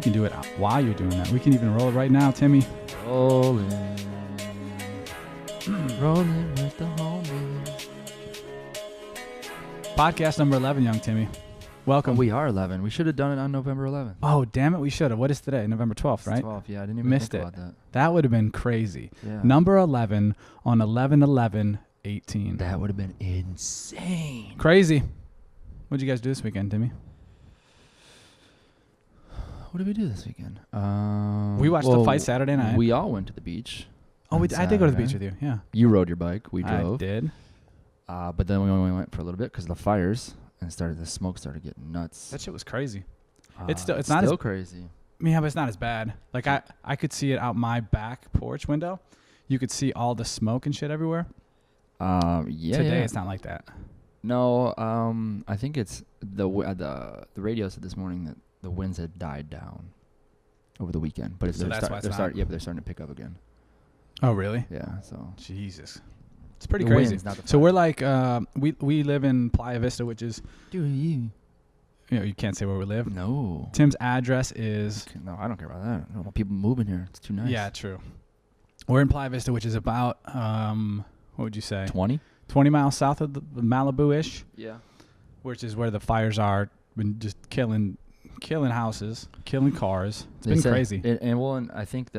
can do it while you're doing that. We can even roll it right now, Timmy. Rolling. Rolling with the homies. Podcast number 11, young Timmy. Welcome. We are 11. We should have done it on November 11th. Oh, damn it. We should have. What is today? November 12th, right? 12th, yeah. I didn't even Missed think it. about that. That would have been crazy. Yeah. Number 11 on 11/11/18. That would have been insane. Crazy. What'd you guys do this weekend, Timmy? What did we do this weekend? We watched the fight Saturday night. We all went to the beach. Oh, I did go to the beach with you. Yeah. You rode your bike. We drove. I did. But then we only went for a little bit because of the fires, and the smoke started getting nuts. That shit was crazy. It's not still as crazy. Yeah, but it's not as bad. Like I could see it out my back porch window. You could see all the smoke and shit everywhere. Yeah. Today it's not like that. No. I think it's the radio said this morning that the winds had died down over the weekend, but So that's why it's not. but they're starting to pick up again. Oh, really? Yeah. So Jesus, it's pretty the crazy. winds, not the So fire. we're like we live in Playa Vista, which is you you can't say where we live. no. Tim's address is No, I don't care about that. I don't want people moving here. It's too nice. yeah, true. We're in Playa Vista, which is about what would you say? 20 miles south of the Malibu-ish, Yeah. which is where the fires are. Been just killing houses, killing cars. It's been crazy. And I think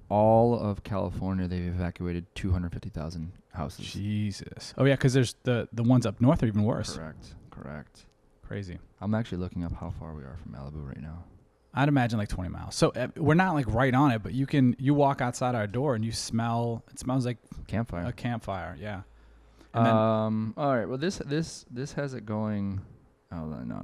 all of California, they've evacuated 250,000 houses. Jesus. Oh yeah, because there's the ones up north are even worse. Correct. Crazy. I'm actually looking up how far we are from Malibu right now. I'd imagine like 20 miles. So we're not like right on it, but you walk outside our door and it smells like Campfire. a campfire. Yeah. And All right. Well, this has it going. Oh no.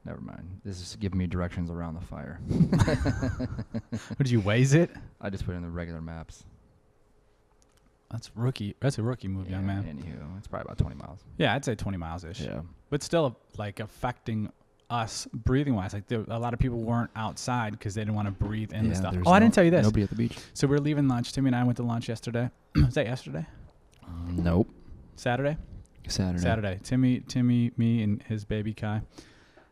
Never mind. This is giving me directions around the fire. what did you Waze it? I just put in the regular maps. That's a rookie move, young man. Anywho, it's probably about 20 miles. Yeah, I'd say 20 miles ish. Yeah. But still like affecting us breathing wise. Like a lot of people weren't outside because they didn't want to breathe in the stuff. Oh, I didn't tell you this. Nobody at the beach. So we're leaving lunch. Timmy and I went to lunch yesterday. Was that yesterday? Nope. Saturday. Timmy, me, and his baby Kai.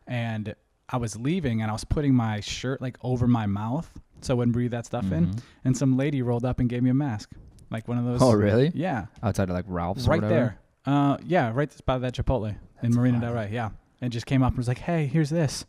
And I was leaving, and I was putting my shirt like over my mouth so I wouldn't breathe that stuff in. And some lady rolled up and gave me a mask, like one of those. Oh, really? Yeah. Outside of like Ralph's, right or whatever? there. Yeah, right by that Chipotle in Marina Del Rey. Yeah, and just came up and was like, "Hey, here's this,"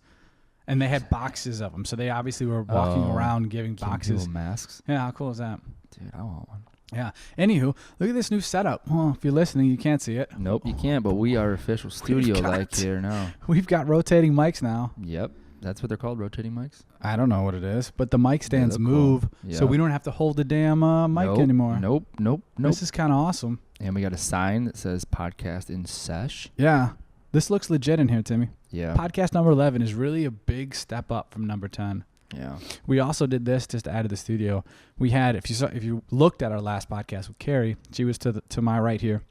and they had boxes of them, so they obviously were walking around giving boxes. People masks. Yeah, how cool is that? Dude, I want one. Yeah. Anywho, look at this new setup. Well, if you're listening, you can't see it. Nope, you can't. But we are official studio-like here now. We've got rotating mics now. Yep, that's what they're called, rotating mics. I don't know what it is, but the mic stands move, cool. so we don't have to hold the damn mic anymore. Nope. This is kind of awesome. And we got a sign that says "Podcast in Sesh." Yeah, this looks legit in here, Timmy. Yeah. Podcast number 11 is really a big step up from number 10. Yeah. We also did this just to add to the studio. We had, if you looked at our last podcast with Carrie, she was to my right here,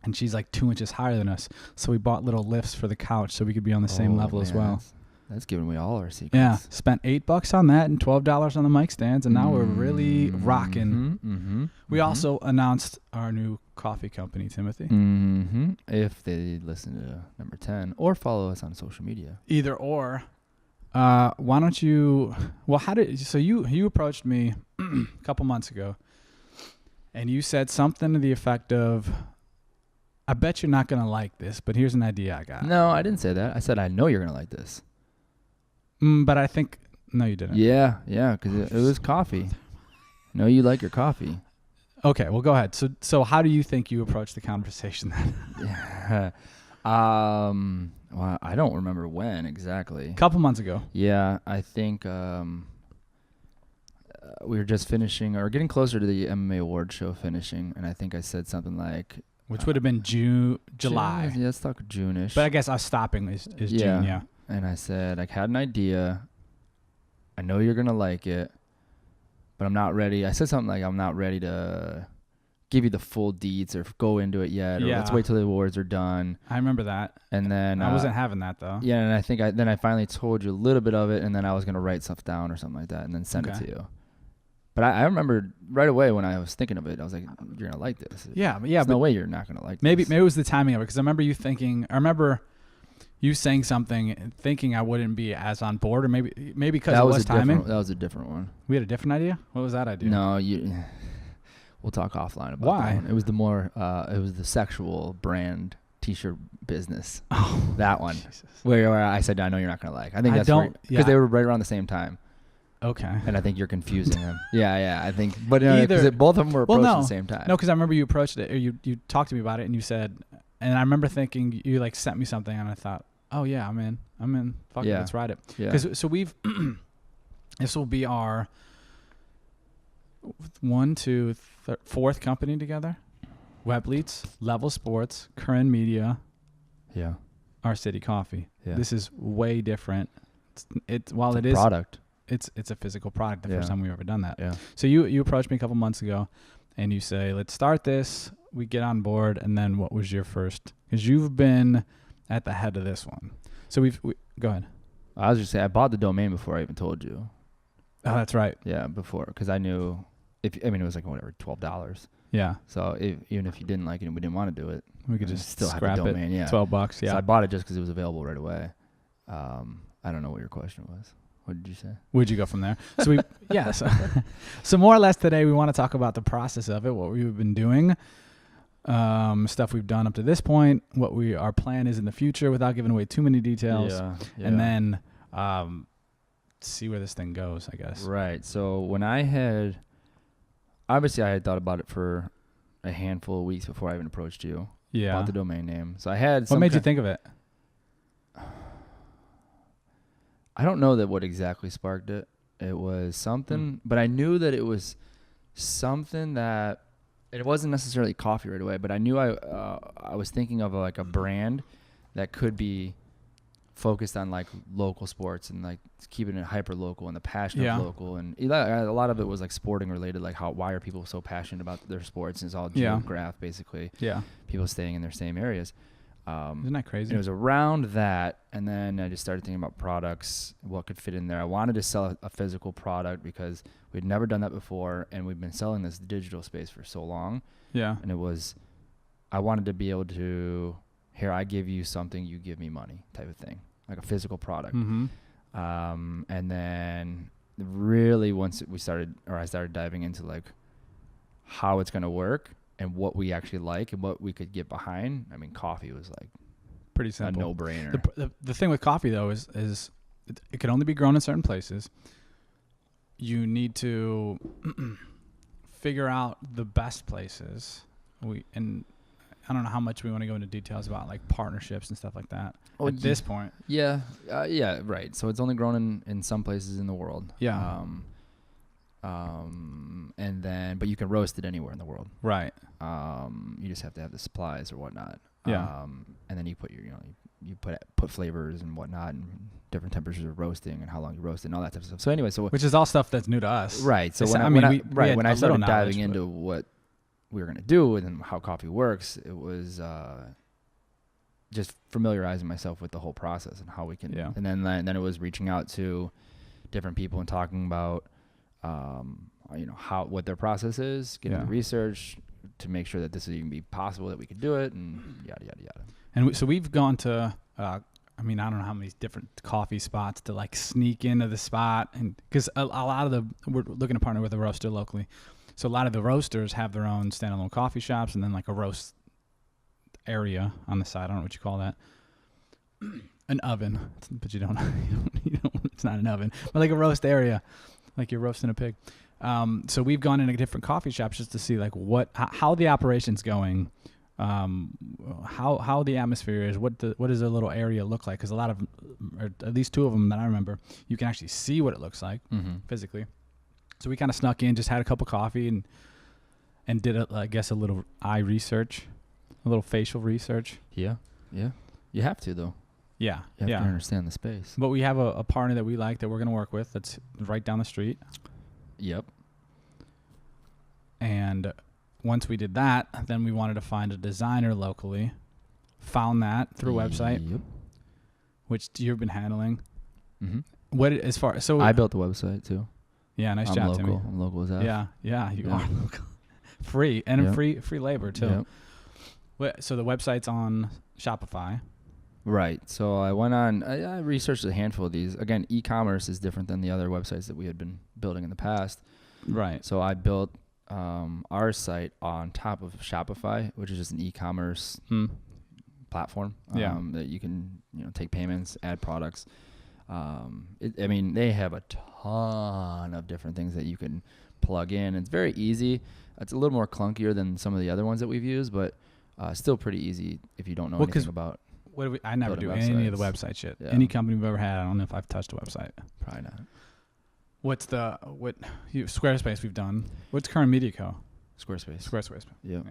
and she's like 2 inches higher than us. So we bought little lifts for the couch so we could be on the same level as well. That's giving away all our secrets. Yeah, spent $8 on that and $12 on the mic stands, and now we're really rocking. We also announced our new coffee company, Timothy. If they listen to number 10 or follow us on social media. Either or. Why don't you? Well, you approached me a couple months ago, and you said something to the effect of, "I bet you're not gonna like this, but here's an idea I got." No, I didn't say that. I said I know you're gonna like this. But I think no, you didn't. Yeah, because it was coffee. No, you like your coffee. Okay, well, go ahead. So how do you think you approached the conversation then? Well, I don't remember when exactly. A couple months ago. Yeah, I think we were just finishing or getting closer to the MMA award show finishing, and I think I said something like, which would have been July. Yeah, let's talk June-ish. But I guess us stopping is June, yeah. And I said, I had an idea. I know you're going to like it, but I'm not ready. I said something like, I'm not ready to give you the full deets or go into it yet. Or let's wait till the awards are done. I remember that. And then I wasn't having that, though. Yeah, and I think I finally told you a little bit of it, and then I was going to write stuff down or something like that and then send it to you. But I remember right away when I was thinking of it, I was like, you're going to like this. Yeah, There's no way you're not going to like this. Maybe it was the timing of it, because I remember you thinking, you saying something thinking I wouldn't be as on board, or maybe because it was timing. That was a different one. We had a different idea. What was that idea? No, we'll talk offline about Why? that one. It was it was the sexual brand T-shirt business. Oh, that one. Jesus. Where I said, I know you're not going to like. I think that's because they were right around the same time. Okay. And I think you're confusing them. Yeah, I think. But because both of them were approached at the same time. No, because I remember you approached it, or you talked to me about it, and you said, and I remember thinking you like sent me something, and I thought, oh yeah, I'm in. Fuck it, let's ride it. Yeah. Because so we've, this will be our 4th company together. Webleats, Level Sports, Curran Media. Yeah. Our City Coffee. Yeah. This is way different. It's product. It's a physical product. The first time we've ever done that. Yeah. So you approached me a couple months ago, and you say, let's start this. We get on board, and then what was your first? Because you've been at the head of this one. So we go ahead. I was just saying I bought the domain before I even told you. Oh, that's right. Yeah, before, because I knew it was like whatever, $12. Yeah. So even if you didn't like it and we didn't want to do it, we could just still scrap have the domain. It. Yeah, $12. Yeah. So I bought it just because it was available right away. I don't know what your question was. What did you say? Where'd you go from there? So we so more or less today we want to talk about the process of it, what we've been doing, stuff we've done up to this point, what our plan is in the future without giving away too many details, and then see where this thing goes, I guess. Right. So when I had thought about it for a handful of weeks before I even approached you. Yeah. About the domain name. So I had. What made you think of it? I don't know what exactly sparked it. It was something, but I knew that it was something that it wasn't necessarily coffee right away. But I knew I was thinking of like a brand that could be focused on like local sports and like keeping it hyper local and the passion of local, and a lot of it was like sporting related, like why are people so passionate about their sports, and it's all geograph basically. Yeah, people staying in their same areas. Isn't that crazy? It was around that, and then I just started thinking about products, what could fit in there. I wanted to sell a physical product because we'd never done that before, and we've been selling this digital space for so long. Yeah, and I wanted to be able to, here, I give you something, you give me money type of thing, like a physical product. Mm-hmm. And then really once I started diving into like how it's going to work and what we actually like and what we could get behind. I mean, coffee was like pretty simple, a no-brainer. The thing with coffee though is it can only be grown in certain places. You need to figure out the best places. And I don't know how much we want to go into details about like partnerships and stuff like that at this point. Yeah. Right. So it's only grown in some places in the world. Yeah. And then, but you can roast it anywhere in the world. Right. You just have to have the supplies or whatnot. Yeah. And then you put you put flavors and whatnot and different temperatures of roasting and how long you roast it and all that type of stuff. So anyway, which is all stuff that's new to us. Right. So when I started diving into what we were going to do and how coffee works, it was just familiarizing myself with the whole process and how we can. Yeah. And then it was reaching out to different people and talking about what their process is, getting the research to make sure that this would even be possible, that we could do it, and yada yada yada. And so we've gone to I don't know how many different coffee spots to like sneak into the spot, and because a lot of we're looking to partner with a roaster locally. So a lot of the roasters have their own standalone coffee shops and then like a roast area on the side. I don't know what you call that. An oven, but you don't it's not an oven, but like a roast area, like you're roasting a pig. So we've gone into different coffee shops just to see like how the operation's going, how the atmosphere is, what does a little area look like? Because a lot of, or at least two of them that I remember, you can actually see what it looks like physically. So we kind of snuck in, just had a cup of coffee and did I guess a little eye research, a little facial research. Yeah. You have to though. Yeah. You have to understand the space. But we have a partner that we like that we're going to work with that's right down the street. Yep. And once we did that, then we wanted to find a designer locally. Found that through a website. Yep. Which you've been handling. Mm-hmm. So I built the website too. Yeah, nice job, Timmy. I'm local as that. Yeah, you are local. Free and free labor too. Yep. So the website's on Shopify. Right. So I went on, I researched a handful of these. Again, e-commerce is different than the other websites that we had been building in the past. Right. So I built our site on top of Shopify, which is just an e-commerce platform that you can, take payments, add products. They have a ton of different things that you can plug in. It's very easy. It's a little more clunkier than some of the other ones that we've used, but still pretty easy if you don't know anything about. I never do any of the website shit. Yeah. Any company we've ever had, I don't know if I've touched a website. Probably not. Squarespace we've done. What's Curran Media Co? Squarespace. Yeah.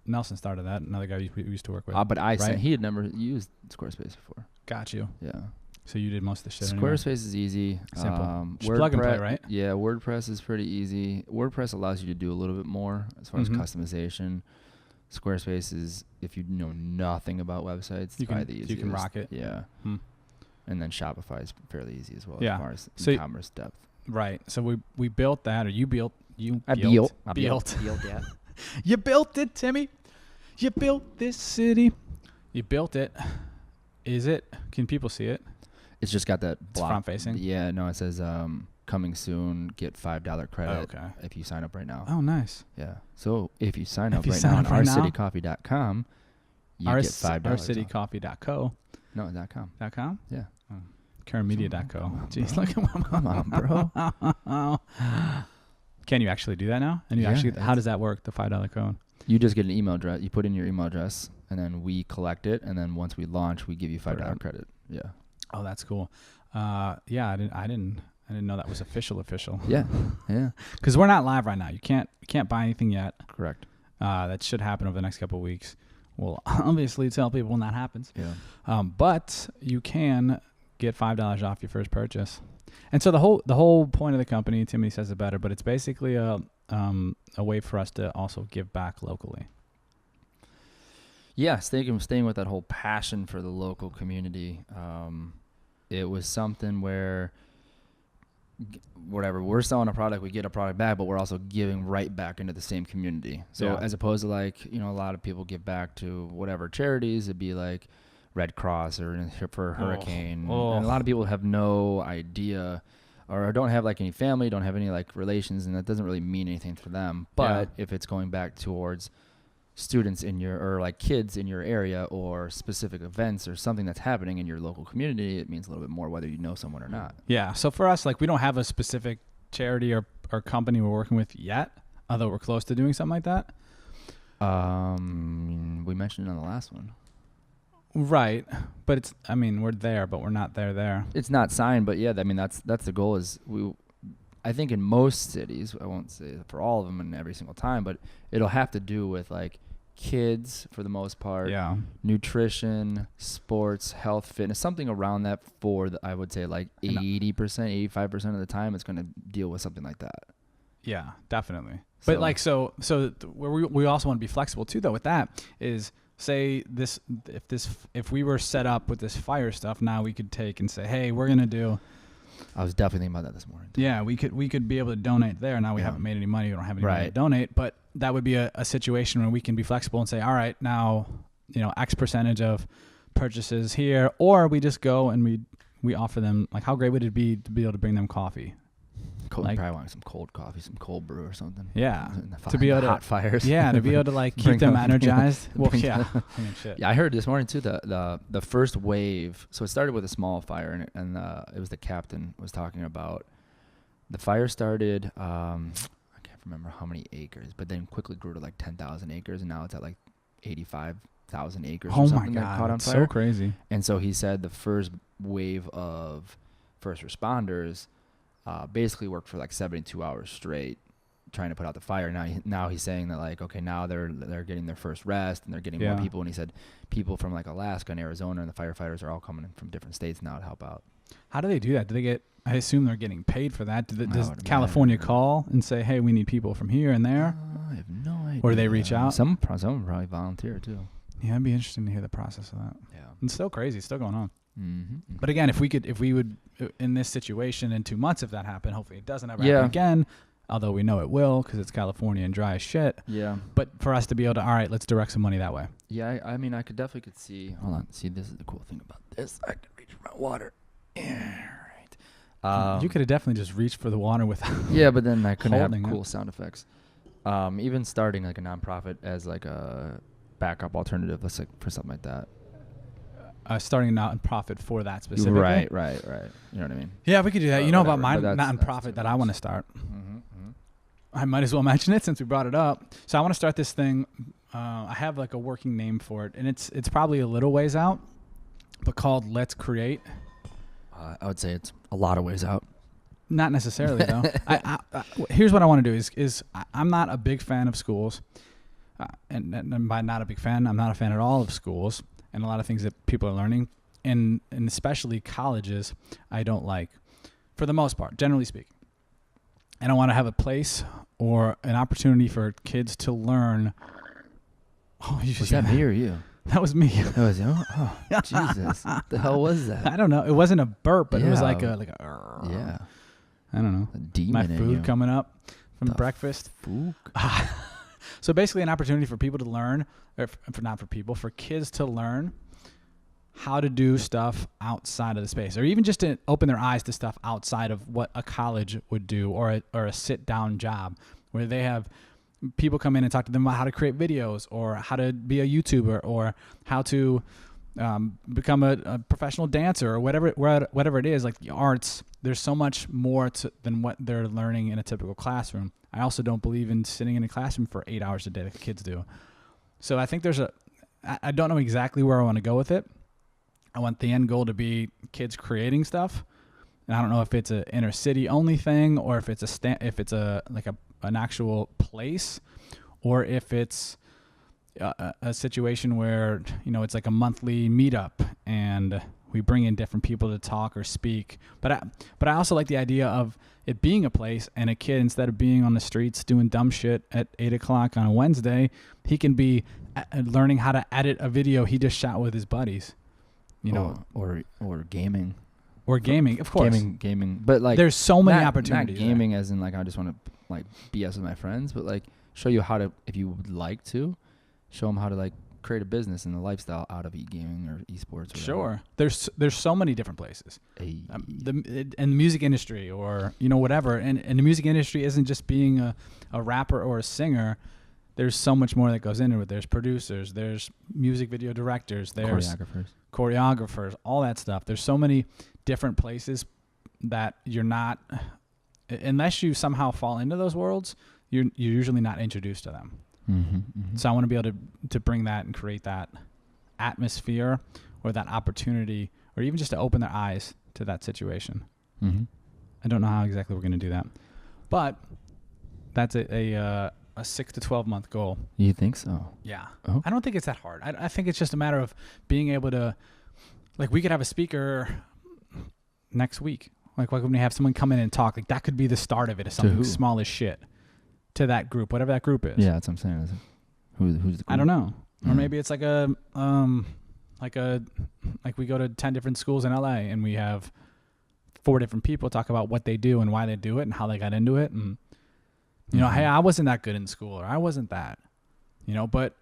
Nelson started that. Another guy we used to work with. But he had never used Squarespace before. Got you. Yeah. So you did most of the shit. Squarespace is easy. Simple. Just plug and play, right? Yeah. WordPress is pretty easy. WordPress allows you to do a little bit more as far as customization. Squarespace is, if you know nothing about websites, it's probably the easiest. You can rock it. Yeah. And then Shopify is fairly easy as well as far as e-commerce depth. Right. So we built that, or you built. I built. Yeah. You built it, Timmy. You built this city. You built it. Can people see it? It's just got that block. Front facing? Yeah, no, it says coming soon, get $5 credit if you sign up right now. Oh, nice. Yeah. So if you sign up right now on ourcitycoffee.com, you get $5 ourcitycoffee.co. No, .com. .com? Yeah. Curranmedia.co. Jeez, look at come on, bro. Can you actually do that now? And how does that work, the $5 code? You just get an email address. You put in your email address, and then we collect it. And then once we launch, we give you $5 credit. Yeah. Oh, that's cool. I didn't know that was official. Yeah. Because we're not live right now. You can't buy anything yet. Correct. That should happen over the next couple of weeks. We'll obviously tell people when that happens. Yeah. But you can get $5 off your first purchase. And so the whole point of the company, Timothy says it better, but it's basically a way for us to also give back locally. Yeah, staying with that whole passion for the local community. It was something where, we're selling a product, we get a product back, but we're also giving right back into the same community. So as opposed to a lot of people give back to whatever charities, it'd be like Red Cross or for hurricane. And a lot of people have no idea or don't have any family, don't have any relations, and that doesn't really mean anything for them. But if it's going back towards students in kids in your area or specific events or something that's happening in your local community, it means a little bit more whether you know someone or not. Yeah. So for us, we don't have a specific charity or company we're working with yet, although we're close to doing something like that. We mentioned it on the last one. Right. But we're there, but we're not there. It's not signed, but yeah, that's the goal is I think in most cities, I won't say for all of them and every single time, but it'll have to do with kids for the most part, nutrition, sports, health, fitness, something around that I would say 80%, 85% of the time it's going to deal with something like that. Yeah, definitely. But where we also want to be flexible too, though, with that is say if we were set up with this fire stuff, now we could take and say, hey, we're going to do. I was definitely thinking about that this morning. Yeah, we could be able to donate there. Now we haven't made any money. We don't have any money to donate, but that would be a situation where we can be flexible and say, all right, now, X percentage of purchases here, or we just go and we offer them, how great would it be to be able to bring them coffee? Probably want some cold coffee, some cold brew or something. Yeah. To be able to hot fires. Yeah, to be able to keep them energized. Well, yeah. Yeah, I heard this morning too the first wave. So it started with a small fire, and it was the captain was talking about the fire started. I can't remember how many acres, but then quickly grew to 10,000 acres, and now it's at 85,000 acres. Oh or something my that caught on God, fire. so crazy. And so he said the first wave of first responders basically worked for 72 hours straight trying to put out the fire. Now he's saying that now they're getting their first rest and they're getting more people. And he said people from Alaska and Arizona and the firefighters are all coming in from different states now to help out. How do they do that? Do they get? I assume they're getting paid for that. Does California call and say, "Hey, we need people from here and there"? I have no idea. Or do they reach out? Some probably volunteer too. Yeah, it'd be interesting to hear the process of that. Yeah, it's still crazy. It's still going on. Mm-hmm. But again, if we would, in this situation in 2 months, if that happened, hopefully it doesn't ever happen again. although we know it will because it's California and dry as shit. Yeah. But for us to be able to, all right, let's direct some money that way. Yeah, I mean, I could see. Hold on. See, this is the cool thing about this. I can reach for my water. Yeah, right. You could have definitely just reached for the water without. Yeah, but then I couldn't have holding cool sound effects. Even starting like a nonprofit as like a backup alternative, let's like for something like that. Starting a nonprofit for that specifically. Right. You know what I mean? Yeah, we could do that. You know about my that's nonprofit that I want to start. Mm-hmm. I might as well mention it since we brought it up. So I want to start this thing. I have like a working name for it, and it's probably a little ways out, but called Let's Create. I would say it's a lot of ways out. Not necessarily though. Here's what I want to do is I'm not a big fan of schools, and by not a big fan, I'm not a fan at all of schools and a lot of things that people are learning, and especially colleges. I don't like, for the most part, generally speaking. And I want to have a place or an opportunity for kids to learn. Oh, was that me or you? That was me. That was you? Oh, Jesus. What the hell was that? I don't know. It wasn't a burp, but it was like a. Yeah. I don't know. A demon My in food you. coming up from breakfast. So basically an opportunity for people to learn, or for kids to learn how to do stuff outside of the space, or even just to open their eyes to stuff outside of what a college would do, or a sit-down job where they have people come in and talk to them about how to create videos, or how to be a YouTuber, or how to become a professional dancer, or whatever it is, like the arts. There's so much more than what they're learning in a typical classroom. I also don't believe in sitting in a classroom for 8 hours a day like the kids do. So I think I don't know exactly where I want to go with it. I want the end goal to be kids creating stuff. And I don't know if it's an inner city only thing, or if it's an actual place, or if it's a situation where, it's like a monthly meetup and we bring in different people to talk or speak. But I also like the idea of it being a place, and a kid, instead of being on the streets doing dumb shit at 8:00 on a Wednesday, he can be learning how to edit a video he just shot with his buddies. Or gaming. Or gaming, of course. Gaming. But like, there's so many opportunities. Not gaming as in like I just want to like BS with my friends, but like show you how to, if you would like to, show them how to like create a business and a lifestyle out of e-gaming or esports. Or sure. There's so many different places. Hey. In the music industry, or whatever. And the music industry isn't just being a rapper or a singer. There's so much more that goes into it. There's producers, there's music video directors, there's choreographers, all that stuff. There's so many different places that you're not, unless you somehow fall into those worlds, you're usually not introduced to them. Mm-hmm. So I want to be able to bring that and create that atmosphere, or that opportunity, or even just to open their eyes to that situation. Mm-hmm. I don't know how exactly we're going to do that, but that's a 6 to 12 month goal. You think so? Yeah. Oh. I don't think it's that hard. I think it's just a matter of being able to, like, we could have a speaker next week. Like when we have someone come in and talk, like that could be the start of it, as something small as shit to that group, whatever that group is. Yeah, that's what I'm saying. Who's the group? I don't know. Or maybe it's like like we go to 10 different schools in LA and we have 4 different people talk about what they do and why they do it and how they got into it. And, hey, I wasn't that good in school, or I wasn't that, but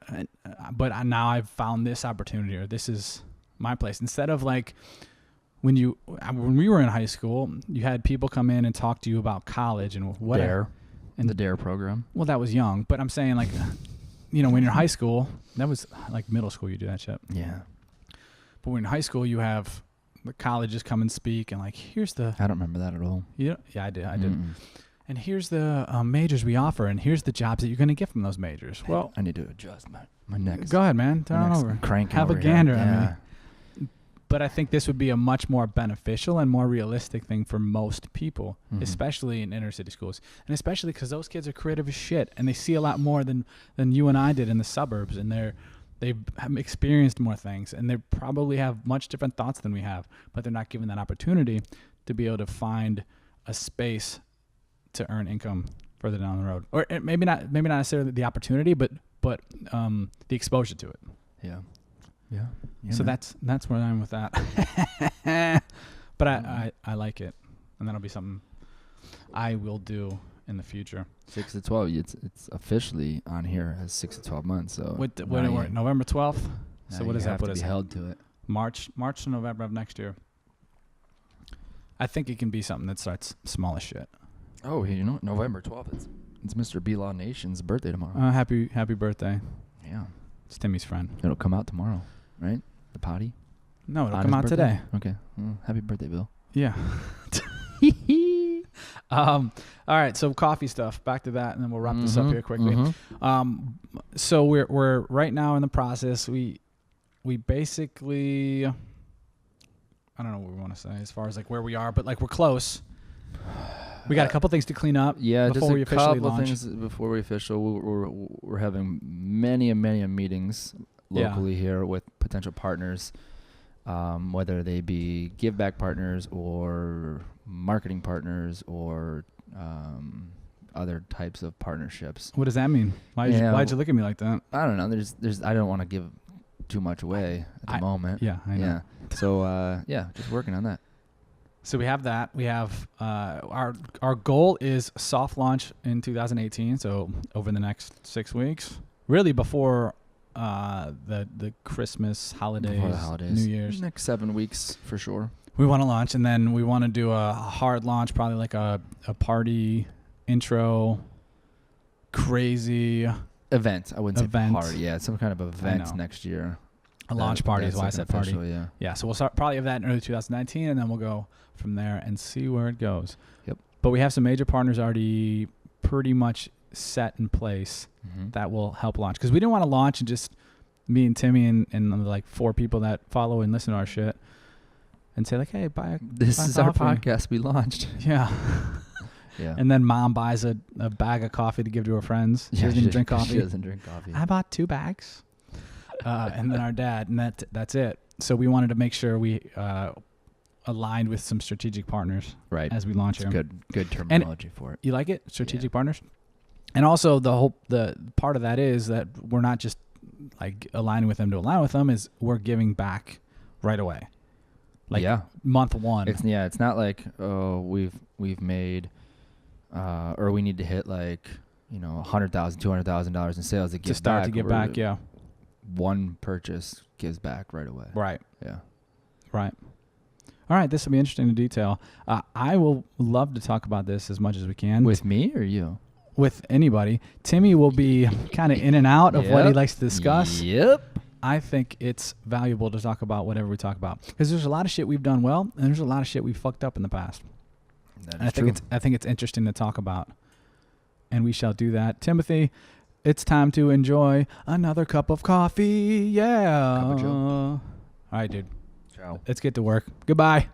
now I've found this opportunity, or this is my place. Instead of like when we were in high school, you had people come in and talk to you about college and whatever. And the DARE program. Well, that was young, but I'm saying like, when you're in high school, that was like middle school, you do that shit. Yeah. But when in high school, you have the colleges come and speak, and like, here's the. I don't remember that at all. Yeah, I did. And here's the majors we offer, and here's the jobs that you're going to get from those majors. Man, well, I need to adjust my neck. Go ahead, man. Turn on over. Have a gander at me. But I think this would be a much more beneficial and more realistic thing for most people, especially in inner city schools. And especially because those kids are creative as shit, and they see a lot more than you and I did in the suburbs, and they've experienced more things, and they probably have much different thoughts than we have, but they're not given that opportunity to be able to find a space to earn income further down the road. Or maybe not necessarily the opportunity, but the exposure to it. Yeah. So that's where I'm with that. But I like it, and that'll be something I will do in the future. 6 to 12. It's officially on here as 6 to 12 months. So November 12th. So what does that put us? Held to it. March to November of next year. I think it can be something that starts small as shit. Oh, you know, November 12th. It's Mr. B-Law Nation's birthday tomorrow. Happy birthday. Yeah. It's Timmy's friend. It'll come out tomorrow, right? The potty? No, it'll come out today. Okay. Well, happy birthday, Bill. Yeah. All right, so coffee stuff. Back to that, and then we'll wrap this up here quickly. So we're right now in the process. We basically, I don't know what we want to say as far as like where we are, but like we're close. We got a couple things to clean up. Yeah, before just we a officially couple launch. things before we official. We're having many meetings locally here with potential partners, whether they be give back partners or marketing partners or other types of partnerships. What does that mean? Why'd you look at me like that? I don't know. There's I don't want to give too much away at the moment. Yeah, I know. Yeah. So just working on that. So we have that. We have our goal is soft launch in 2018. So over the next 6 weeks, really before the Christmas holidays, Before the holidays, New Year's, next 7 weeks for sure. We want to launch, and then we want to do a hard launch, probably like a party intro, crazy event. I wouldn't say party. Yeah, some kind of event next year. A launch party is why I said party. Yeah. Yeah. So we'll start probably have that in early 2019, and then we'll go from there and see where it goes. Yep. But we have some major partners already pretty much set in place that will help launch, because we didn't want to launch and just me and Timmy and like 4 people that follow and listen to our shit and say like, hey, this is our podcast we launched. Yeah. Yeah. And then mom buys a bag of coffee to give to her friends. She doesn't even drink coffee. She doesn't drink coffee. I bought 2 bags. And then our dad, and that's it. So we wanted to make sure we aligned with some strategic partners as we launch here. Good terminology for it. You like it? Strategic partners? And also the part of that is that we're not just like aligning with them to align with them, is we're giving back right away. Like month 1. It's not like, oh, we've made or we need to hit like, you know, $100,000, $200,000 in sales to give back. Yeah. One purchase gives back right away. Right. Yeah. Right. All right. This will be interesting to detail. I will love to talk about this as much as we can. With me or you? With anybody. Timmy will be kind of in and out of what he likes to discuss. Yep. I think it's valuable to talk about whatever we talk about, because there's a lot of shit we've done well, and there's a lot of shit we've fucked up in the past. That is true. I think it's interesting to talk about, and we shall do that. Timothy, it's time to enjoy another cup of coffee. Yeah. Cup of Joe. All right, dude. Ciao. Let's get to work. Goodbye.